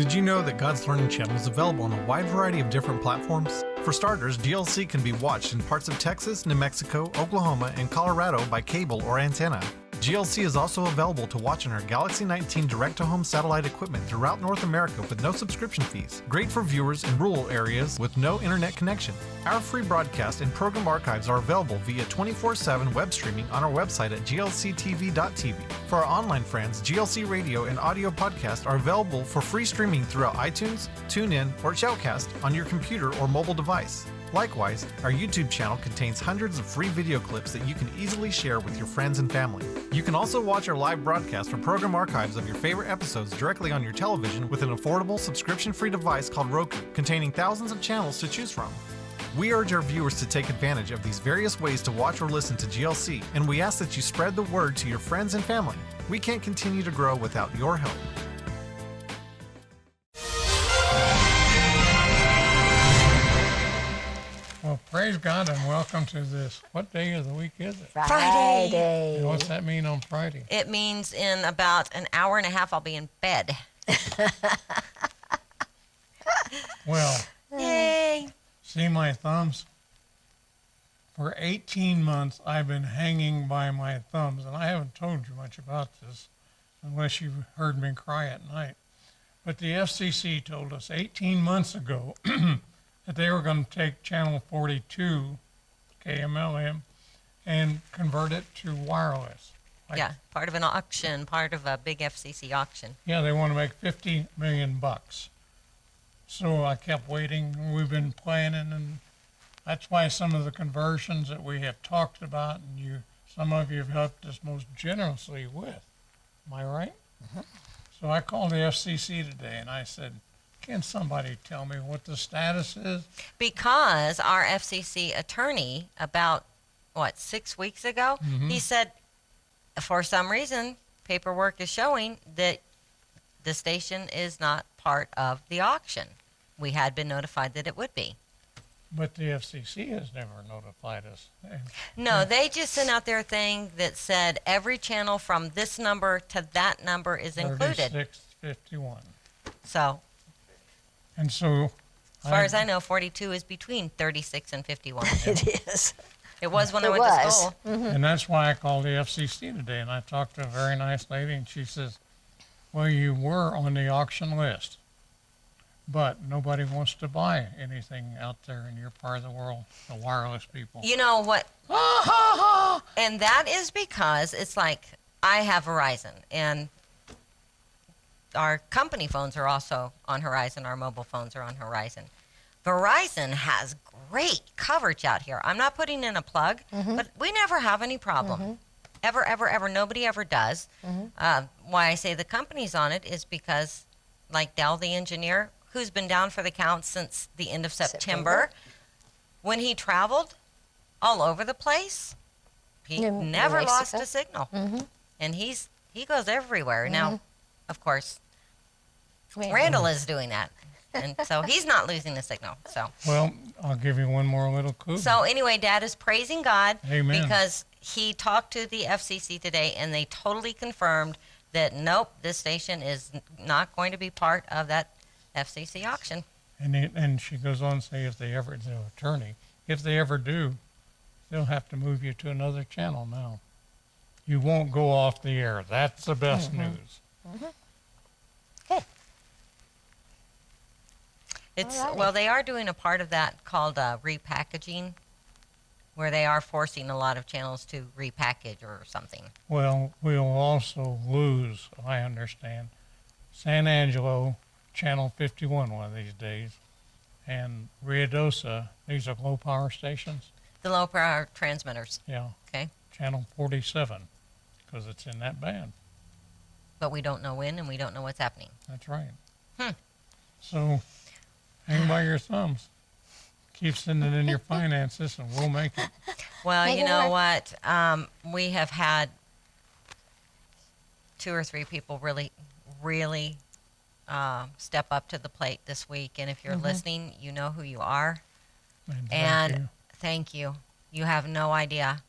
Did you know that God's Learning Channel is available on a wide variety of different platforms? For starters, GLC can be watched in parts of Texas, New Mexico, Oklahoma, and Colorado by cable or antenna. GLC is also available to watch on our Galaxy 19 direct-to-home satellite equipment throughout North America with no subscription fees. Great for viewers in rural areas with no internet connection. Our free broadcast and program archives are available via 24/7 web streaming on our website at glctv.tv. For our online friends, GLC Radio and audio podcast are available for free streaming throughout iTunes, TuneIn, or Shoutcast on your computer or mobile device. Likewise, our YouTube channel contains hundreds of free video clips that you can easily share with your friends and family. You can also watch our live broadcast or program archives of your favorite episodes directly on your television with an affordable subscription-free device called Roku, containing thousands of channels to choose from. We urge our viewers to take advantage of these various ways to watch or listen to GLC, and we ask that you spread the word to your friends and family. We can't continue to grow without your help. Well, praise God and welcome to this. What day of the week is it? Friday. And what's that mean on Friday? It means in about an hour and a half I'll be in bed. Well, Yay. see my thumbs? For 18 months, I've been hanging by my thumbs, and I haven't told you much about this unless you've heard me cry at night. But the FCC told us 18 months ago that they were going to take channel 42, KMLM, and convert it to wireless. Yeah, part of an auction, part of a big FCC auction. Yeah, they want to make $50 million. So I kept waiting. We've been planning, and that's why some of the conversions that we have talked about, and some of you have helped us most generously with. Am I right? Mm-hmm. So I called the FCC today, and I said, can somebody tell me what the status is? Because our FCC attorney, about, 6 weeks ago, he said, for some reason, paperwork is showing that the station is not part of the auction. We had been notified that it would be. But the FCC has never notified us. No, they just sent out their thing that said every channel from this number to that number is included. 3651. So, And so, as far as I know, 42 is between 36 and 51. It is. It was when I It went to was. school. and that's why I called the FCC today, and I talked to a very nice lady, and she says, well, you were on the auction list, but nobody wants to buy anything out there in your part of the world, the wireless people. You know what? And that is because it's like I have Verizon, and our company phones are also on Horizon. Our mobile phones are on Horizon. Verizon has great coverage out here. I'm not putting in a plug, but we never have any problem. Ever, ever, ever. Nobody ever does. Why I say the company's on it is because, like Dell, the engineer, who's been down for the count since the end of September, when he traveled all over the place, he In never lost Mexico. a signal. And he goes everywhere. Now, of course, Randall is doing that. And so he's not losing the signal. So Well, I'll give you one more little clue. anyway, Dad is praising God Amen. because he talked to the FCC today, and they totally confirmed that, nope, this station is not going to be part of that FCC auction. And she goes on to say if they ever, the attorney, if they ever do, they'll have to move you to another channel now. You won't go off the air. That's the best news. Good. Well, Alrighty. they are doing a part of that called repackaging, where they are forcing a lot of channels to repackage or something. Well, we'll also lose, I understand, San Angelo, Channel 51 one of these days, and Ruidosa, these are low power stations, The low power transmitters, yeah, okay? Channel 47, because it's in that band. But we don't know when, and we don't know what's happening. That's right. Hmm. So hang by your thumbs. Keep sending in your finances, and we'll make it. Well, Make you it know work. what? We have had 2 or 3 people really step up to the plate this week. And if you're listening, you know who you are. And Thank you. You have no idea.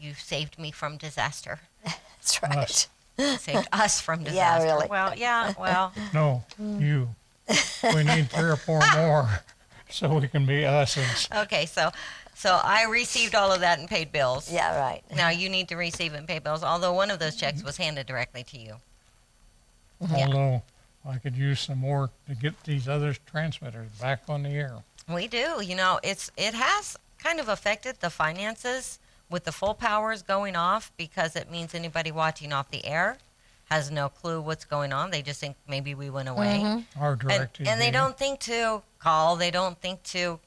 You saved me from disaster. That's right. Us. Saved us from Yeah, disaster. really. Well, yeah, well. no, you. We need 3 or 4 more so we can be us. Okay, so I received all of that and paid bills. Yeah, right. Now you need to receive and pay bills, although one of those checks was handed directly to you. Yeah. Although I could use some more to get these other transmitters back on the air. We do. You know, it has kind of affected the finances with the full powers going off, because it means anybody watching off the air has no clue what's going on. They just think maybe we went away. Our direct And they don't think to call. They don't think to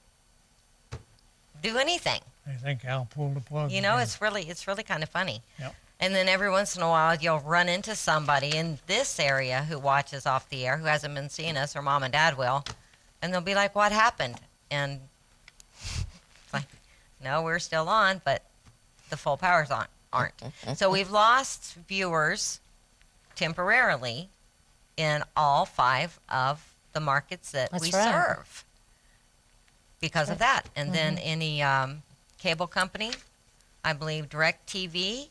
do anything. They think Al pulled the plug. You know, again. it's really kind of funny. Yep. And then every once in a while, you'll run into somebody in this area who watches off the air, who hasn't been seeing us, or mom and dad will, and they'll be like, "What happened?" And it's like, no, we're still on, but the full powers aren't. So we've lost viewers temporarily in all 5 of the markets that That's we right. serve because of that. And then any cable company, I believe DirecTV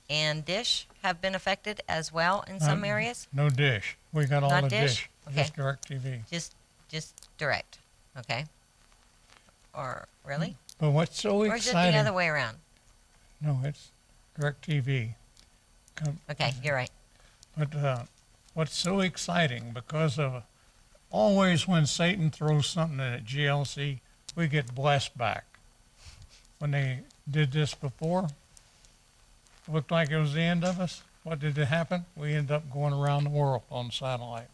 and Dish have been affected as well in some areas. No Dish. We got all Not the Dish? Dish. Okay. Just DirecTV. Just direct, okay? Or really? But what's so Or is it exciting? the other way around? No, it's DirecTV. Okay, you're right. But what's so exciting, because of always when Satan throws something at GLC, we get blessed back. When they did this before, it looked like it was the end of us. What did it happen? We ended up going around the world on satellite.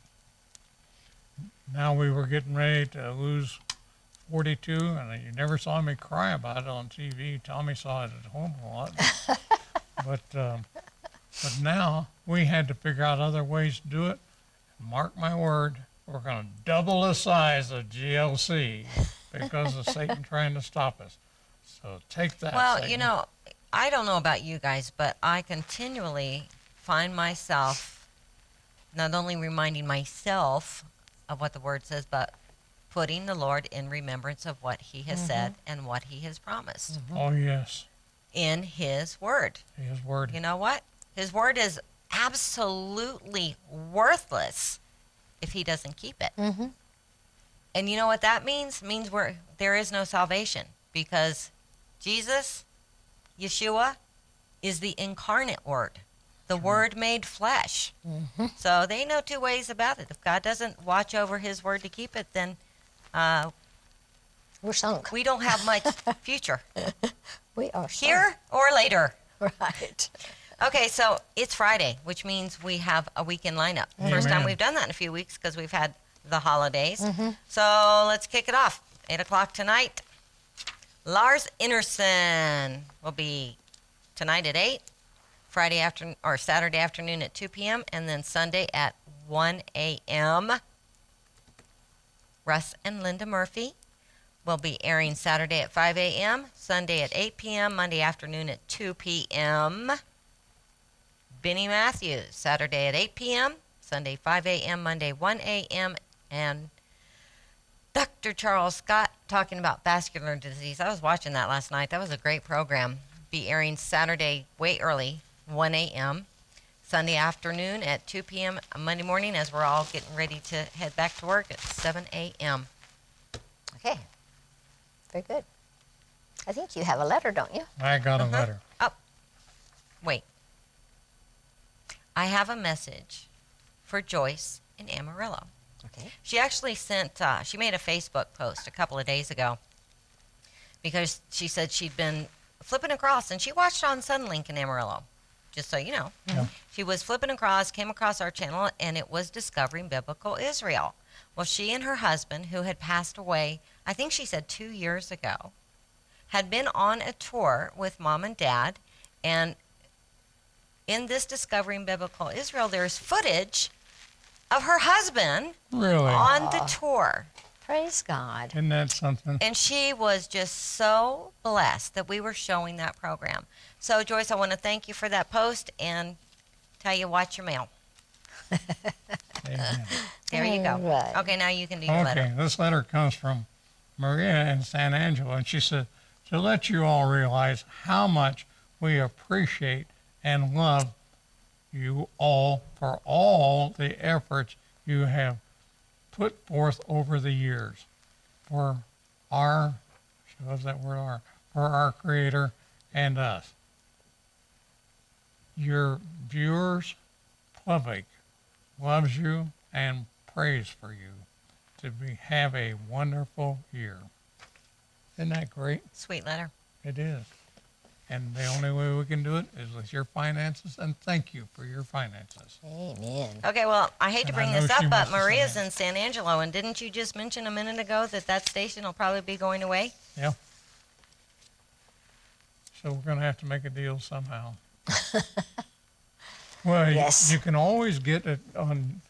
Now we were getting ready to lose 42, and you never saw me cry about it on TV. Tommy saw it at home a lot. But now we had to figure out other ways to do it. Mark my word, we're going to double the size of GLC because of Satan trying to stop us. So take that. Well, Satan. you know, I don't know about you guys, but I continually find myself not only reminding myself of what the Word says, but putting the Lord in remembrance of what He has said and what He has promised Oh, yes. in His Word. His word. You know what? His Word is absolutely worthless if He doesn't keep it. And you know what that means? It means there is no salvation, because Jesus, Yeshua, is the incarnate Word, the Word made flesh. So they know 2 ways about it. If God doesn't watch over His Word to keep it, then We're sunk. we don't have much future, We are sunk. here or later. Right. Okay, so it's Friday, which means we have a weekend lineup. First time Amen. we've done that in a few weeks because we've had the holidays. So let's kick it off. 8 o'clock tonight. Lars Innerson will be tonight at 8, Friday afternoon or Saturday afternoon at 2 p.m., and then Sunday at 1 a.m. Russ and Linda Murphy will be airing Saturday at 5 a.m., Sunday at 8 p.m., Monday afternoon at 2 p.m. Benny Matthews, Saturday at 8 p.m., Sunday 5 a.m., Monday 1 a.m., and Dr. Charles Scott talking about vascular disease. I was watching that last night. That was a great program. Be airing Saturday way early, 1 a.m., Sunday afternoon at 2 p.m., Monday morning as we're all getting ready to head back to work at 7 a.m. Okay. Very good. I think you have a letter, don't you? I got a letter. Wait. I have a message for Joyce in Amarillo. Okay. She actually she made a Facebook post a couple of days ago because she said she'd been flipping across, and she watched on Sunlink in Amarillo, just so you know. Yeah. She was flipping across, came across our channel, and it was Discovering Biblical Israel. Well, she and her husband, who had passed away, I think she said 2 years ago, had been on a tour with mom and dad, and in this Discovering Biblical Israel, there's footage of her husband Really? on the tour. Praise God. Isn't that something? And she was just so blessed that we were showing that program. So, Joyce, I want to thank you for that post and tell you watch your mail. Amen. There you go. All right. Okay, now you can do your Okay, letter. this letter comes from Maria in San Angelo, and she said, to let you all realize how much we appreciate and love you all for all the efforts you have put forth over the years for our, she loves that word, for our Creator and us. Your viewers, public, loves you and prays for you have a wonderful year. Isn't that great? Sweet letter. It is. And the only way we can do it is with your finances, and thank you for your finances. Amen. Okay, well, I hate to And bring I know this up, she but wants to say Maria's that. in San Angelo, and didn't you just mention a minute ago that that station will probably be going away? Yeah. So we're going to have to make a deal somehow. Well, Yes. you can always get it on.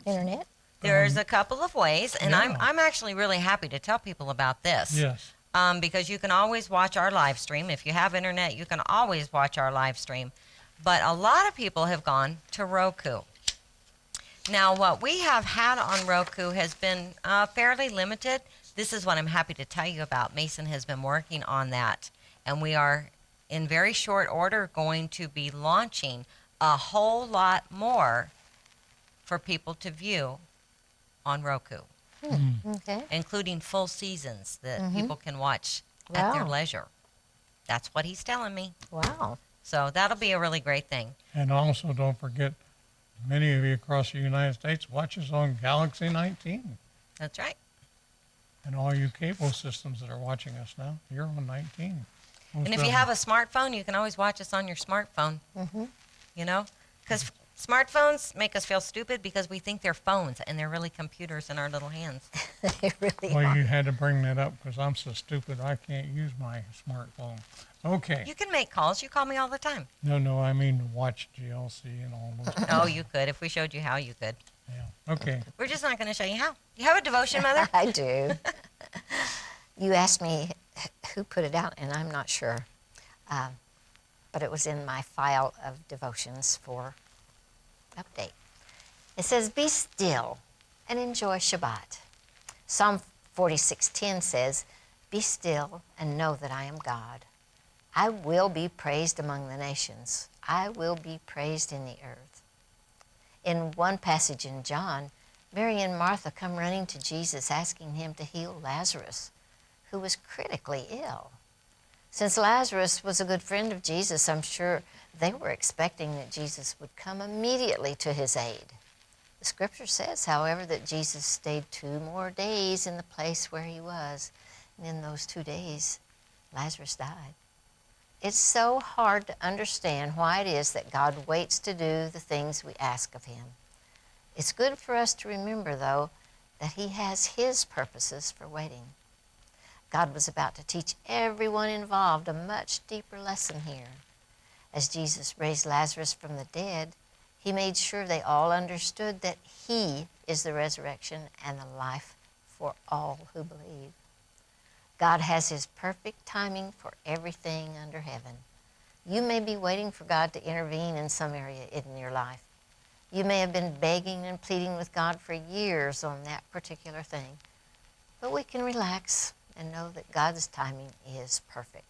Internet? There's a couple of ways, and Yeah. I'm actually really happy to tell people about this. Yes. Because you can always watch our live stream. If you have internet, you can always watch our live stream. But a lot of people have gone to Roku. Now, what we have had on Roku has been fairly limited. This is what I'm happy to tell you about. Mason has been working on that, and we are in very short order going to be launching a whole lot more for people to view on Roku, Okay. including full seasons that people can watch at their Wow. leisure. That's what he's telling me. Wow. So that'll be a really great thing. And also, don't forget, many of you across the United States watch us on Galaxy 19. That's right. And all you cable systems that are watching us now, you're on 19. Most And if of you them. have a smartphone, you can always watch us on your smartphone. You know? Because smartphones make us feel stupid because we think they're phones and they're really computers in our little hands. They really Well, are. you had to bring that up because I'm so stupid I can't use my smartphone. Okay. You can make calls. You call me all the time. No, I mean watch GLC and all those. Oh, you could. If we showed you how, you could. Yeah. Okay. We're just not going to show you how. You have a devotion, Mother? I do. You asked me who put it out, and I'm not sure. But it was in my file of devotions for update. It says, "Be still and enjoy Shabbat." Psalm 46:10 says, "Be still and know that I am God. I will be praised among the nations. I will be praised in the earth." In one passage in John, Mary and Martha come running to Jesus asking him to heal Lazarus, who was critically ill. Since Lazarus was a good friend of Jesus, I'm sure they were expecting that Jesus would come immediately to his aid. The scripture says, however, that Jesus stayed 2 more days in the place where he was, and in those 2 days, Lazarus died. It's so hard to understand why it is that God waits to do the things we ask of him. It's good for us to remember, though, that he has his purposes for waiting. God was about to teach everyone involved a much deeper lesson here. As Jesus raised Lazarus from the dead, he made sure they all understood that he is the resurrection and the life for all who believe. God has his perfect timing for everything under heaven. You may be waiting for God to intervene in some area in your life. You may have been begging and pleading with God for years on that particular thing. But we can relax and know that God's timing is perfect.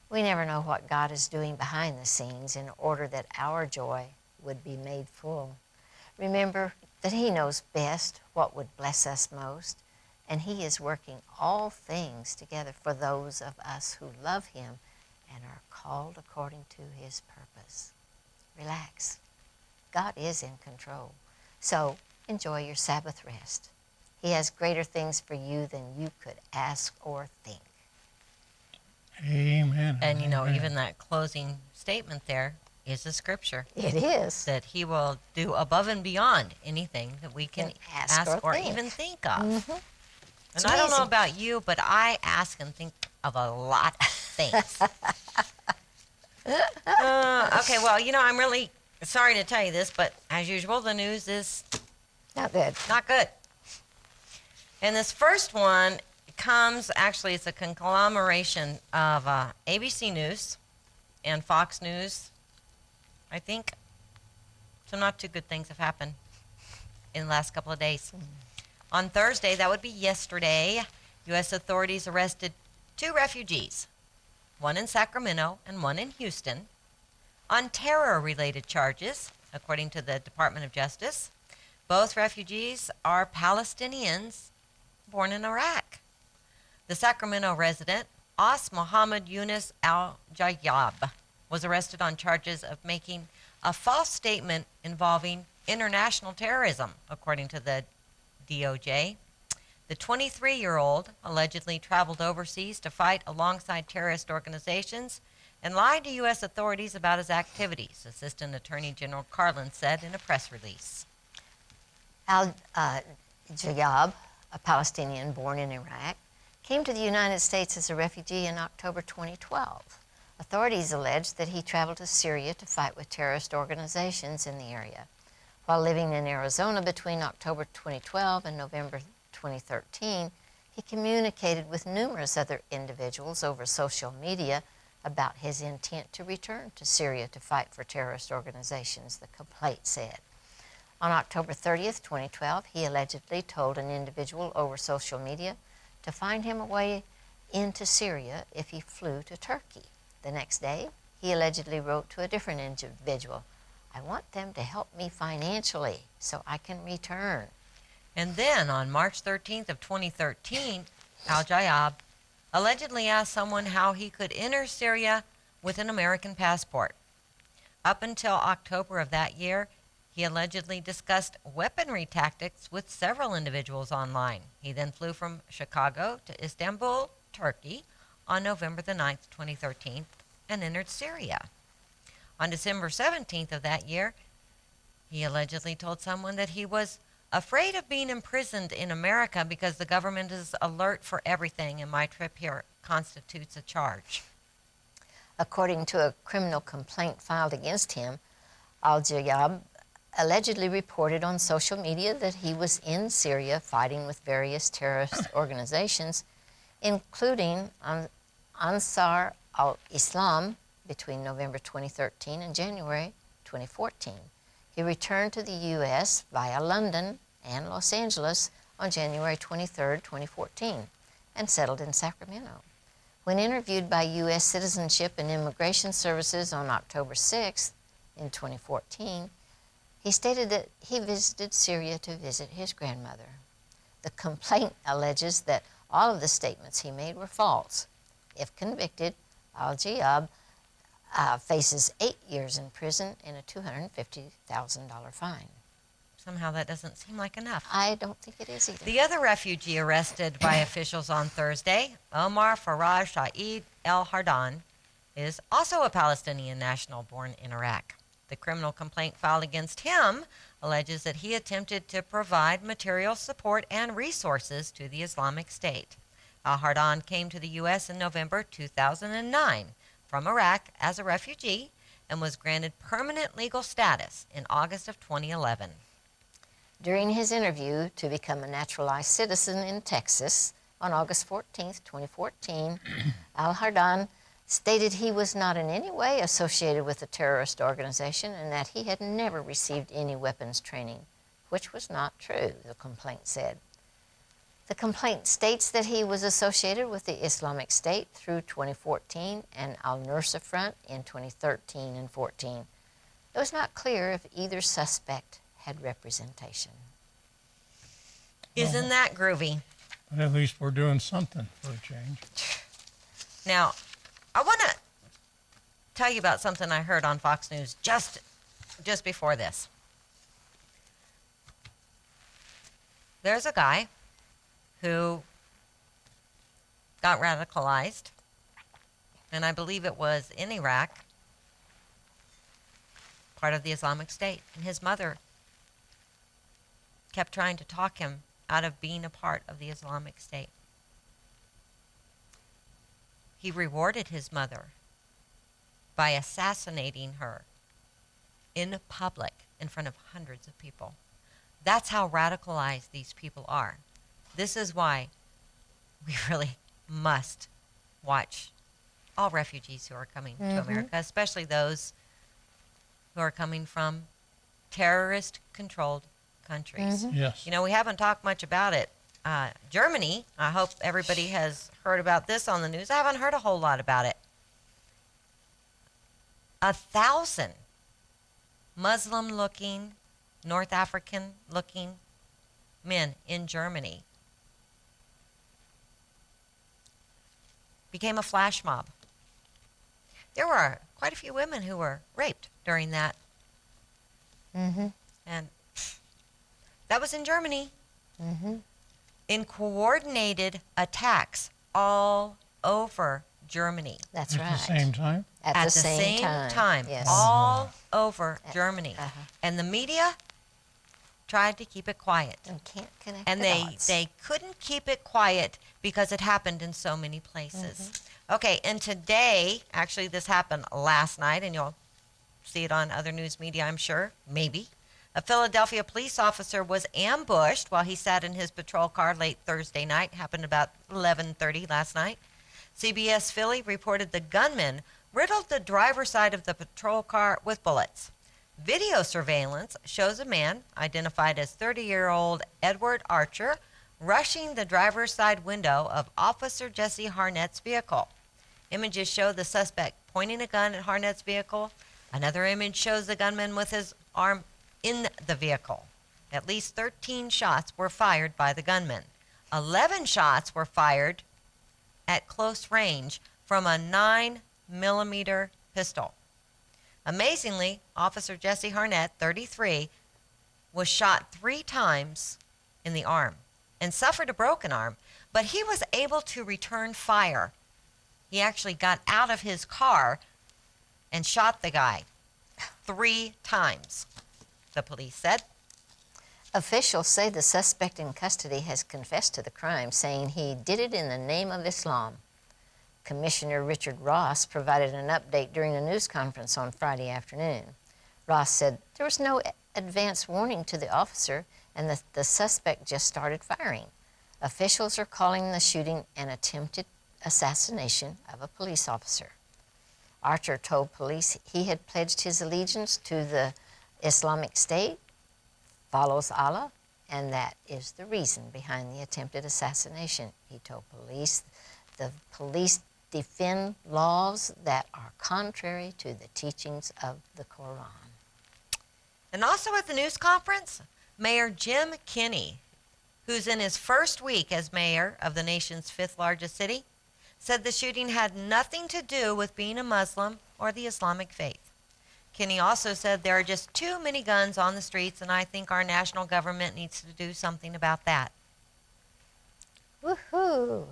We never know what God is doing behind the scenes in order that our joy would be made full. Remember that he knows best what would bless us most, and he is working all things together for those of us who love him and are called according to his purpose. Relax. God is in control. So enjoy your Sabbath rest. He has greater things for you than you could ask or think. Amen. And you know, amen. even that closing statement there is a scripture It is. that he will do above and beyond anything that we can Ask ask or or think. even think of. Mhm. And It's I don't know amazing. about you, but I ask and think of a lot of things. Okay, well, you know, I'm really sorry to tell you this, but as usual, the news is Not good. not good. And this first one comes, actually, it's a conglomeration of ABC News and Fox News, I think. So not too good things have happened in the last couple of days. On Thursday, that would be yesterday, U.S. authorities arrested 2 refugees, one in Sacramento and one in Houston, on terror-related charges, according to the Department of Justice. Both refugees are Palestinians born in Iraq. The Sacramento resident, As Mohammed Yunus al-Jayab, was arrested on charges of making a false statement involving international terrorism, according to the DOJ. The 23-year-old allegedly traveled overseas to fight alongside terrorist organizations and lied to U.S. authorities about his activities, Assistant Attorney General Carlin said in a press release. Al-Jayab, a Palestinian born in Iraq, came to the United States as a refugee in October 2012. Authorities allege that he traveled to Syria to fight with terrorist organizations in the area. While living in Arizona between October 2012 and November 2013, he communicated with numerous other individuals over social media about his intent to return to Syria to fight for terrorist organizations, the complaint said. On October 30th, 2012, he allegedly told an individual over social media to find him a way into Syria if he flew to Turkey. The next day, he allegedly wrote to a different individual, "I want them to help me financially so I can return." And then on March 13th of 2013, al-Jayab allegedly asked someone how he could enter Syria with an American passport. Up until October of that year, he allegedly discussed weaponry tactics with several individuals online. He then flew from Chicago to Istanbul, Turkey, on November the 9th, 2013, and entered Syria. On December 17th of that year, he allegedly told someone that he was afraid of being imprisoned in America because the government is alert for everything and my trip here constitutes a charge. According to a criminal complaint filed against him, al-Jayab allegedly reported on social media that he was in Syria fighting with various terrorist organizations, including Ansar al-Islam, between November 2013 and January 2014. He returned to the U.S. via London and Los Angeles on January 23, 2014, and settled in Sacramento. When interviewed by U.S. Citizenship and Immigration Services on October 6 in 2014, he stated that he visited Syria to visit his grandmother. The complaint alleges that all of the statements he made were false. If convicted, al-Jayab faces 8 years in prison and a $250,000 fine. Somehow that doesn't seem like enough. I don't think it is either. The other refugee arrested by officials on Thursday, Omar Faraj Saeed El Hardan, is also a Palestinian national born in Iraq. The criminal complaint filed against him alleges that he attempted to provide material support and resources to the Islamic State. Al Hardan came to the U.S. in November 2009 from Iraq as a refugee and was granted permanent legal status in August of 2011. During his interview to become a naturalized citizen in Texas on August 14, 2014, Al Hardan stated he was not in any way associated with a terrorist organization and that he had never received any weapons training, which was not true, the complaint said. The complaint states that he was associated with the Islamic State through 2014 and Al-Nusra Front in 2013 and 14. It was not clear if either suspect had representation. Isn't that groovy? But at least we're doing something for a change. Now, I want to tell you about something I heard on Fox News just before this. There's a guy who got radicalized, and I believe it was in Iraq, part of the Islamic State, and his mother kept trying to talk him out of being a part of the Islamic State. He rewarded his mother by assassinating her in public in front of hundreds of people. That's how radicalized these people are. This is why we really must watch all refugees who are coming to America, especially those who are coming from terrorist-controlled countries. Yes. You know, we haven't talked much about it. Germany, I hope everybody has heard about this on the news. I haven't heard a whole lot about it. 1,000 Muslim-looking North African-looking men in Germany became a flash mob. There were quite a few women who were raped during that. Mm-hmm. And that was in Germany. Mm-hmm. In coordinated attacks all over Germany. That's At right. the same time? At the same time. Yes. All over Germany. Uh-huh. And the media tried to keep it quiet. And can't connect And the dots. they couldn't keep it quiet because it happened in so many places. Okay, and today, actually this happened last night, and you'll see it on other news media, I'm sure, maybe. A Philadelphia police officer was ambushed while he sat in his patrol car late Thursday night. Happened about 11:30 last night. CBS Philly reported the gunman riddled the driver's side of the patrol car with bullets. Video surveillance shows a man, identified as 30-year-old Edward Archer, rushing the driver's side window of Officer Jesse Harnett's vehicle. Images show the suspect pointing a gun at Harnett's vehicle. Another image shows the gunman with his arm in the vehicle. At least 13 shots were fired by the gunman. 11 shots were fired at close range from a 9mm pistol. Amazingly, Officer Jesse Harnett, 33, was shot 3 times in the arm and suffered a broken arm, but he was able to return fire. He actually got out of his car and shot the guy 3 times, the police said. Officials say the suspect in custody has confessed to the crime, saying he did it in the name of Islam. Commissioner Richard Ross provided an update during a news conference on Friday afternoon. Ross said there was no advance warning to the officer and that the suspect just started firing. Officials are calling the shooting an attempted assassination of a police officer. Archer told police he had pledged his allegiance to the Islamic State, follows Allah, and that is the reason behind the attempted assassination. He told police the police defend laws that are contrary to the teachings of the Quran. And also at the news conference, Mayor Jim Kenney, who's in his first week as mayor of the nation's 5th largest city, said the shooting had nothing to do with being a Muslim or the Islamic faith. Kenney also said there are just too many guns on the streets, and I think our national government needs to do something about that. Woohoo!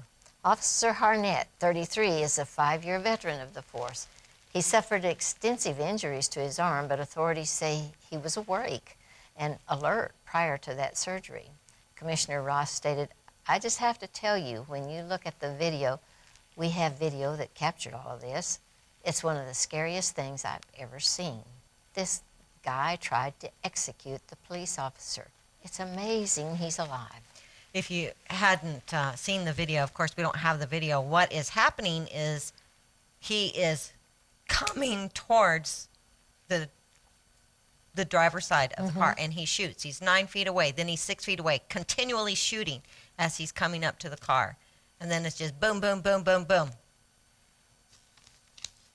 Officer Harnett, 33, is a 5-year veteran of the force. He suffered extensive injuries to his arm, but authorities say he was awake and alert prior to that surgery. Commissioner Ross stated, I just have to tell you, when you look at the video, we have video that captured all of this. It's one of the scariest things I've ever seen. This guy tried to execute the police officer. It's amazing he's alive. If you hadn't seen the video, of course, we don't have the video. What is happening is he is coming towards the driver's side of the car, and he shoots. He's 9 feet away, then he's 6 feet away, continually shooting as he's coming up to the car. And then it's just boom, boom, boom, boom, boom.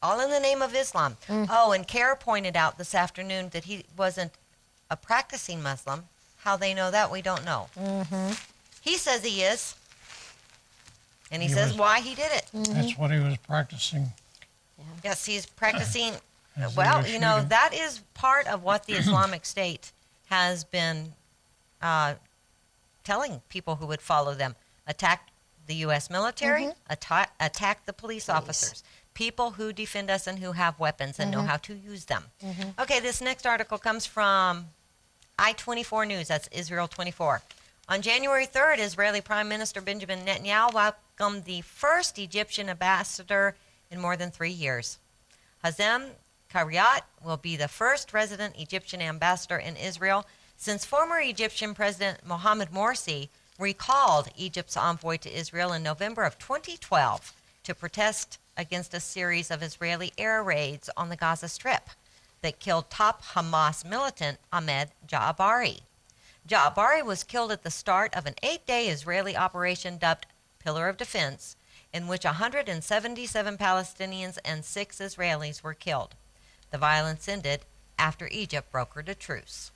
All in the name of Islam. Oh, and Kara pointed out this afternoon that he wasn't a practicing Muslim. How they know that, we don't know. He says he is. And he says why he did it. That's what he was practicing. Yes, he's practicing. As he Well, was you know, shooting. that is part of what the Islamic State has been telling people who would follow them. Attack the U.S. military, attack the police officers, people who defend us and who have weapons and know how to use them. Okay, this next article comes from I-24 News. That's Israel 24. On January 3rd, Israeli Prime Minister Benjamin Netanyahu welcomed the first Egyptian ambassador in more than 3 years. Hazem Kariat will be the first resident Egyptian ambassador in Israel since former Egyptian President Mohamed Morsi recalled Egypt's envoy to Israel in November of 2012 to protest against a series of Israeli air raids on the Gaza Strip that killed top Hamas militant Ahmed Ja'abari. Ja'abari was killed at the start of an 8-day Israeli operation dubbed Pillar of Defense, in which 177 Palestinians and 6 Israelis were killed. The violence ended after Egypt brokered a truce.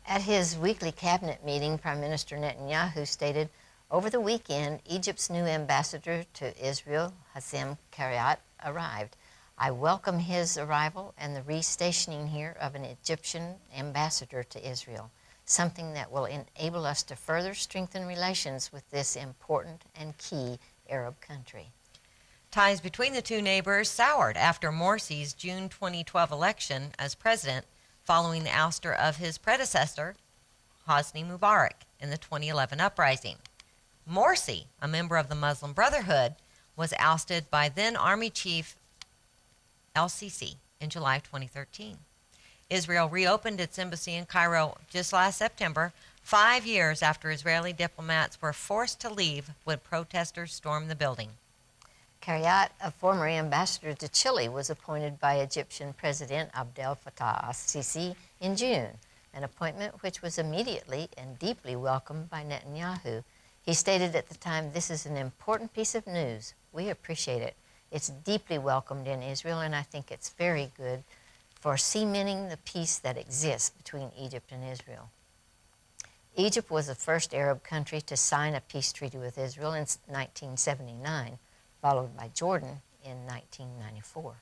At his weekly cabinet meeting, Prime Minister Netanyahu stated, over the weekend, Egypt's new ambassador to Israel, Hazem Kariat, arrived. I welcome his arrival and the restationing here of an Egyptian ambassador to Israel, something that will enable us to further strengthen relations with this important and key Arab country. Ties between the two neighbors soured after Morsi's June 2012 election as president, following the ouster of his predecessor, Hosni Mubarak, in the 2011 uprising. Morsi, a member of the Muslim Brotherhood, was ousted by then Army Chief El-Sisi in July 2013. Israel reopened its embassy in Cairo just last September, 5 years after Israeli diplomats were forced to leave when protesters stormed the building. Kariat, a former ambassador to Chile, was appointed by Egyptian President Abdel Fattah al-Sisi in June, an appointment which was immediately and deeply welcomed by Netanyahu. He stated at the time, "This is an important piece of news. We appreciate it. It's deeply welcomed in Israel, and I think it's very good for cementing the peace that exists between Egypt and Israel." Egypt was the first Arab country to sign a peace treaty with Israel in 1979, followed by Jordan in 1994.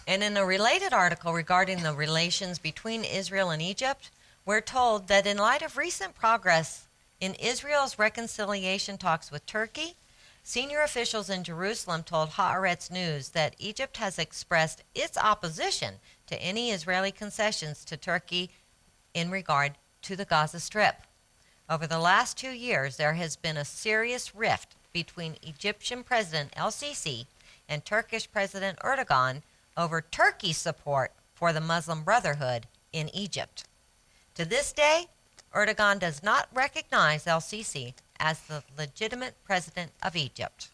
And in a related article regarding the relations between Israel and Egypt, we're told that in light of recent progress in Israel's reconciliation talks with Turkey, senior officials in Jerusalem told Haaretz News that Egypt has expressed its opposition to any Israeli concessions to Turkey in regard to the Gaza Strip. Over the last 2 years, there has been a serious rift between Egyptian President El-Sisi and Turkish President Erdogan over Turkey's support for the Muslim Brotherhood in Egypt. To this day, Erdogan does not recognize El-Sisi as the legitimate president of Egypt.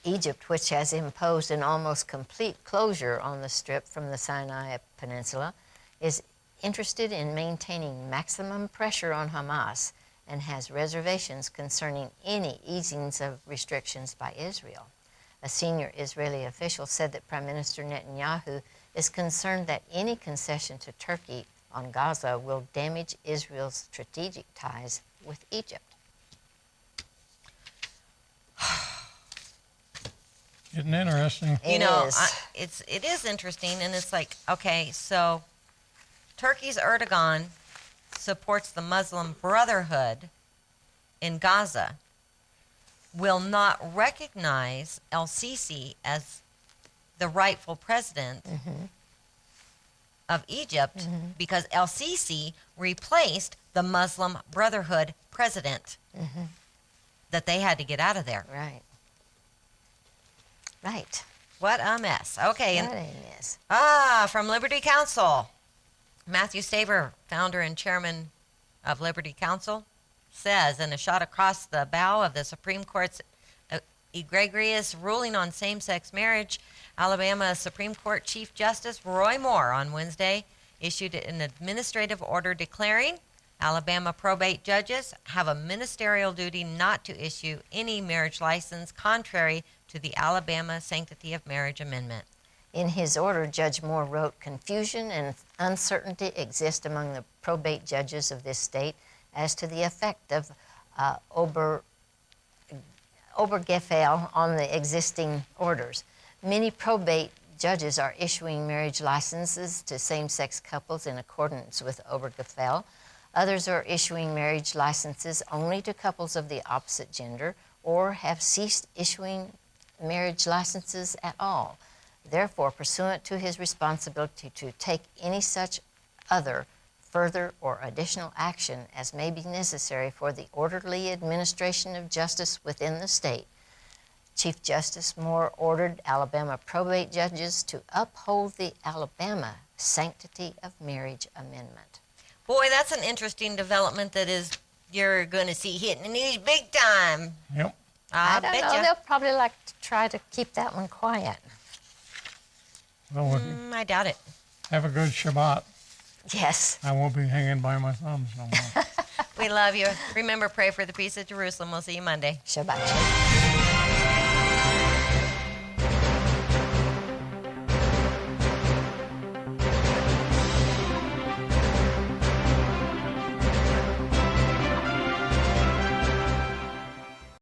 Egypt, which has imposed an almost complete closure on the Strip from the Sinai Peninsula, is interested in maintaining maximum pressure on Hamas and has reservations concerning any easings of restrictions by Israel. A senior Israeli official said that Prime Minister Netanyahu is concerned that any concession to Turkey on Gaza will damage Israel's strategic ties with Egypt. Getting interesting. It is interesting, and it's like, okay, so Turkey's Erdogan supports the Muslim Brotherhood in Gaza, will not recognize El-Sisi as the rightful president of Egypt because El-Sisi replaced the Muslim Brotherhood president that they had to get out of there. Right. Right. What a mess. Okay. What a mess. From Liberty Counsel. Matthew Staver, founder and chairman of Liberty Counsel, says in a shot across the bow of the Supreme Court's egregious ruling on same-sex marriage, Alabama Supreme Court Chief Justice Roy Moore on Wednesday issued an administrative order declaring Alabama probate judges have a ministerial duty not to issue any marriage license contrary to the Alabama Sanctity of Marriage Amendment. In his order, Judge Moore wrote, "Confusion and uncertainty exist among the probate judges of this state as to the effect of Obergefell on the existing orders. Many probate judges are issuing marriage licenses to same-sex couples in accordance with Obergefell. Others are issuing marriage licenses only to couples of the opposite gender or have ceased issuing marriage licenses at all. Therefore, pursuant to his responsibility to take any such other, further, or additional action as may be necessary for the orderly administration of justice within the state, Chief Justice Moore ordered Alabama probate judges to uphold the Alabama Sanctity of Marriage Amendment." Boy, that's an interesting development that is you're going to see hitting the news big time. Yep. I don't know. betcha. They'll probably like to try to keep that one quiet. Well, I doubt it. have a good Shabbat. Yes. I won't be hanging by my thumbs no more. We love you. Remember, pray for the peace of Jerusalem. We'll see you Monday. Shabbat shalom.